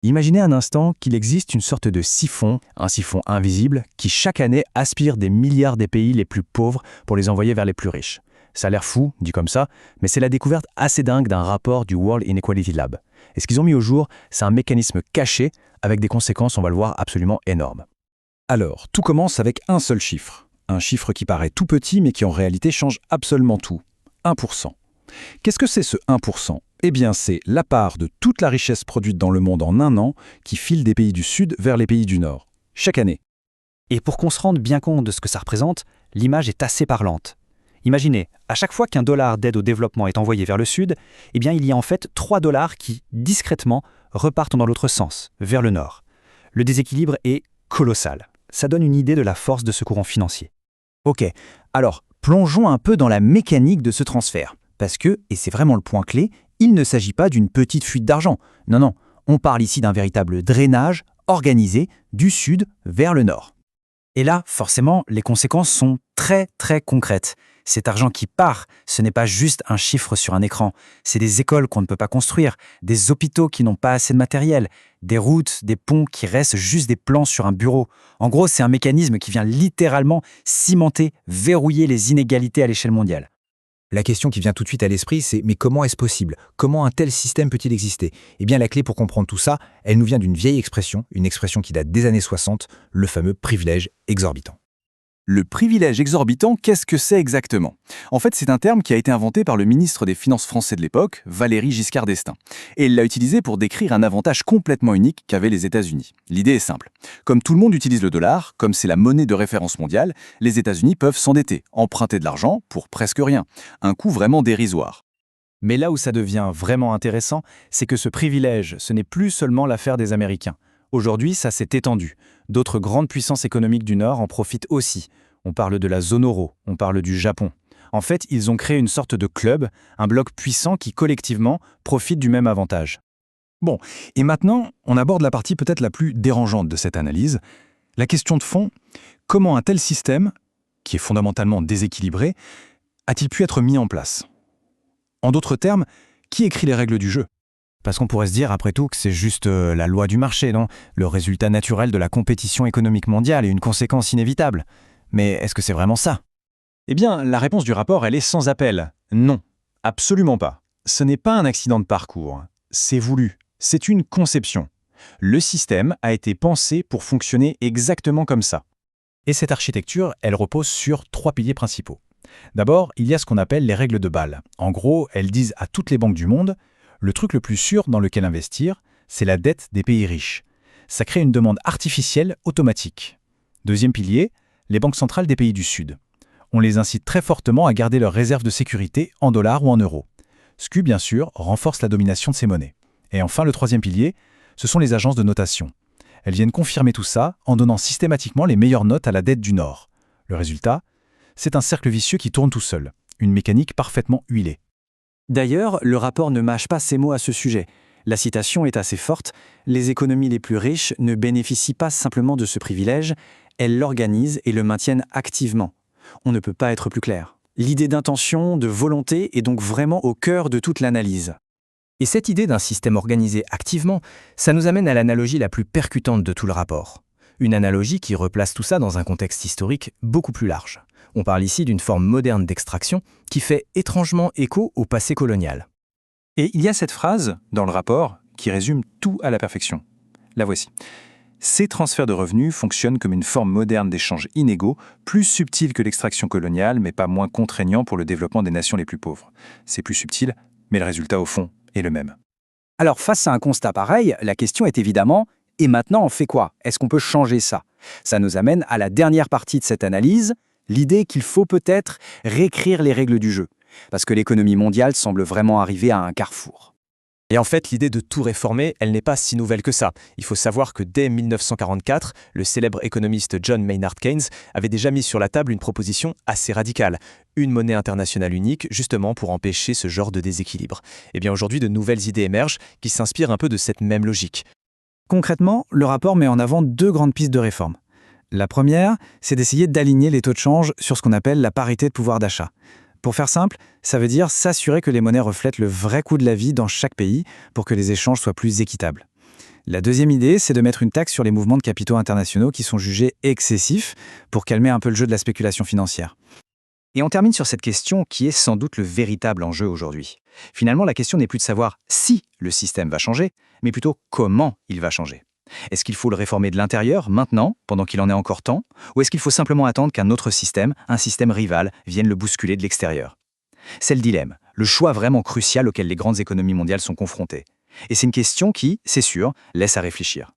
Imaginez un instant qu'il existe une sorte de siphon, un siphon invisible, qui chaque année aspire des milliards des pays les plus pauvres pour les envoyer vers les plus riches. Ça a l'air fou, dit comme ça, mais c'est la découverte assez dingue d'un rapport du World Inequality Lab. Et ce qu'ils ont mis au jour, c'est un mécanisme caché avec des conséquences, on va le voir, absolument énormes. Alors, tout commence avec un seul chiffre. Un chiffre qui paraît tout petit mais qui en réalité change absolument tout. 1%. Qu'est-ce que c'est ce 1%? Eh bien, c'est la part de toute la richesse produite dans le monde en un an qui file des pays du Sud vers les pays du Nord, chaque année. Et pour qu'on se rende bien compte de ce que ça représente, l'image est assez parlante. Imaginez, à chaque fois qu'un dollar d'aide au développement est envoyé vers le Sud, eh bien il y a en fait 3 dollars qui, discrètement, repartent dans l'autre sens, vers le Nord. Le déséquilibre est colossal. Ça donne une idée de la force de ce courant financier. Ok, alors plongeons un peu dans la mécanique de ce transfert. Parce que, et c'est vraiment le point clé, il ne s'agit pas d'une petite fuite d'argent. Non, on parle ici d'un véritable drainage organisé du Sud vers le Nord. Et là, forcément, les conséquences sont très très concrètes. Cet argent qui part, ce n'est pas juste un chiffre sur un écran. C'est des écoles qu'on ne peut pas construire, des hôpitaux qui n'ont pas assez de matériel, des routes, des ponts qui restent juste des plans sur un bureau. En gros, c'est un mécanisme qui vient littéralement cimenter, verrouiller les inégalités à l'échelle mondiale. La question qui vient tout de suite à l'esprit, c'est mais comment est-ce possible? Comment un tel système peut-il exister? Eh bien, la clé pour comprendre tout ça, elle nous vient d'une vieille expression, une expression qui date des années 60, le fameux privilège exorbitant. Le privilège exorbitant, qu'est-ce que c'est exactement? En fait, c'est un terme qui a été inventé par le ministre des Finances français de l'époque, Valéry Giscard d'Estaing. Et il l'a utilisé pour décrire un avantage complètement unique qu'avaient les États-Unis. L'idée est simple. Comme tout le monde utilise le dollar, comme c'est la monnaie de référence mondiale, les États-Unis peuvent s'endetter, emprunter de l'argent pour presque rien. Un coût vraiment dérisoire. Mais là où ça devient vraiment intéressant, c'est que ce privilège, ce n'est plus seulement l'affaire des Américains. Aujourd'hui, ça s'est étendu. D'autres grandes puissances économiques du Nord en profitent aussi. On parle de la zone euro, on parle du Japon. En fait, ils ont créé une sorte de club, un bloc puissant qui, collectivement, profite du même avantage. Bon, et maintenant, on aborde la partie peut-être la plus dérangeante de cette analyse. La question de fond, comment un tel système, qui est fondamentalement déséquilibré, a-t-il pu être mis en place? En d'autres termes, qui écrit les règles du jeu? Parce qu'on pourrait se dire, après tout, que c'est juste la loi du marché, non? Le résultat naturel de la compétition économique mondiale et une conséquence inévitable. Mais est-ce que c'est vraiment ça? Eh bien, la réponse du rapport, elle est sans appel. Non, absolument pas. Ce n'est pas un accident de parcours. C'est voulu. C'est une conception. Le système a été pensé pour fonctionner exactement comme ça. Et cette architecture, elle repose sur 3 piliers principaux. D'abord, il y a ce qu'on appelle les règles de Bâle. En gros, elles disent à toutes les banques du monde, le truc le plus sûr dans lequel investir, c'est la dette des pays riches. Ça crée une demande artificielle automatique. Deuxième pilier, les banques centrales des pays du Sud. On les incite très fortement à garder leurs réserves de sécurité en dollars ou en euros. Ce qui, bien sûr, renforce la domination de ces monnaies. Et enfin, le troisième pilier, ce sont les agences de notation. Elles viennent confirmer tout ça en donnant systématiquement les meilleures notes à la dette du Nord. Le résultat, c'est un cercle vicieux qui tourne tout seul, une mécanique parfaitement huilée. D'ailleurs, le rapport ne mâche pas ses mots à ce sujet. La citation est assez forte. Les économies les plus riches ne bénéficient pas simplement de ce privilège, elles l'organisent et le maintiennent activement. On ne peut pas être plus clair. L'idée d'intention, de volonté est donc vraiment au cœur de toute l'analyse. Et cette idée d'un système organisé activement, ça nous amène à l'analogie la plus percutante de tout le rapport. Une analogie qui replace tout ça dans un contexte historique beaucoup plus large. On parle ici d'une forme moderne d'extraction qui fait étrangement écho au passé colonial. Et il y a cette phrase dans le rapport qui résume tout à la perfection. La voici. Ces transferts de revenus fonctionnent comme une forme moderne d'échanges inégaux, plus subtile que l'extraction coloniale, mais pas moins contraignant pour le développement des nations les plus pauvres. C'est plus subtil, mais le résultat au fond est le même. Alors face à un constat pareil, la question est évidemment « et maintenant on fait quoi? Est-ce qu'on peut changer ça ?» Ça nous amène à la dernière partie de cette analyse, l'idée qu'il faut peut-être réécrire les règles du jeu, parce que l'économie mondiale semble vraiment arriver à un carrefour. Et en fait, l'idée de tout réformer, elle n'est pas si nouvelle que ça. Il faut savoir que dès 1944, le célèbre économiste John Maynard Keynes avait déjà mis sur la table une proposition assez radicale. Une monnaie internationale unique, justement pour empêcher ce genre de déséquilibre. Et bien aujourd'hui, de nouvelles idées émergent qui s'inspirent un peu de cette même logique. Concrètement, le rapport met en avant 2 grandes pistes de réforme. La première, c'est d'essayer d'aligner les taux de change sur ce qu'on appelle la parité de pouvoir d'achat. Pour faire simple, ça veut dire s'assurer que les monnaies reflètent le vrai coût de la vie dans chaque pays pour que les échanges soient plus équitables. La deuxième idée, c'est de mettre une taxe sur les mouvements de capitaux internationaux qui sont jugés excessifs pour calmer un peu le jeu de la spéculation financière. Et on termine sur cette question qui est sans doute le véritable enjeu aujourd'hui. Finalement, la question n'est plus de savoir si le système va changer, mais plutôt comment il va changer. Est-ce qu'il faut le réformer de l'intérieur, maintenant, pendant qu'il en est encore temps, ou est-ce qu'il faut simplement attendre qu'un autre système, un système rival, vienne le bousculer de l'extérieur? C'est le dilemme, le choix vraiment crucial auquel les grandes économies mondiales sont confrontées. Et c'est une question qui, c'est sûr, laisse à réfléchir.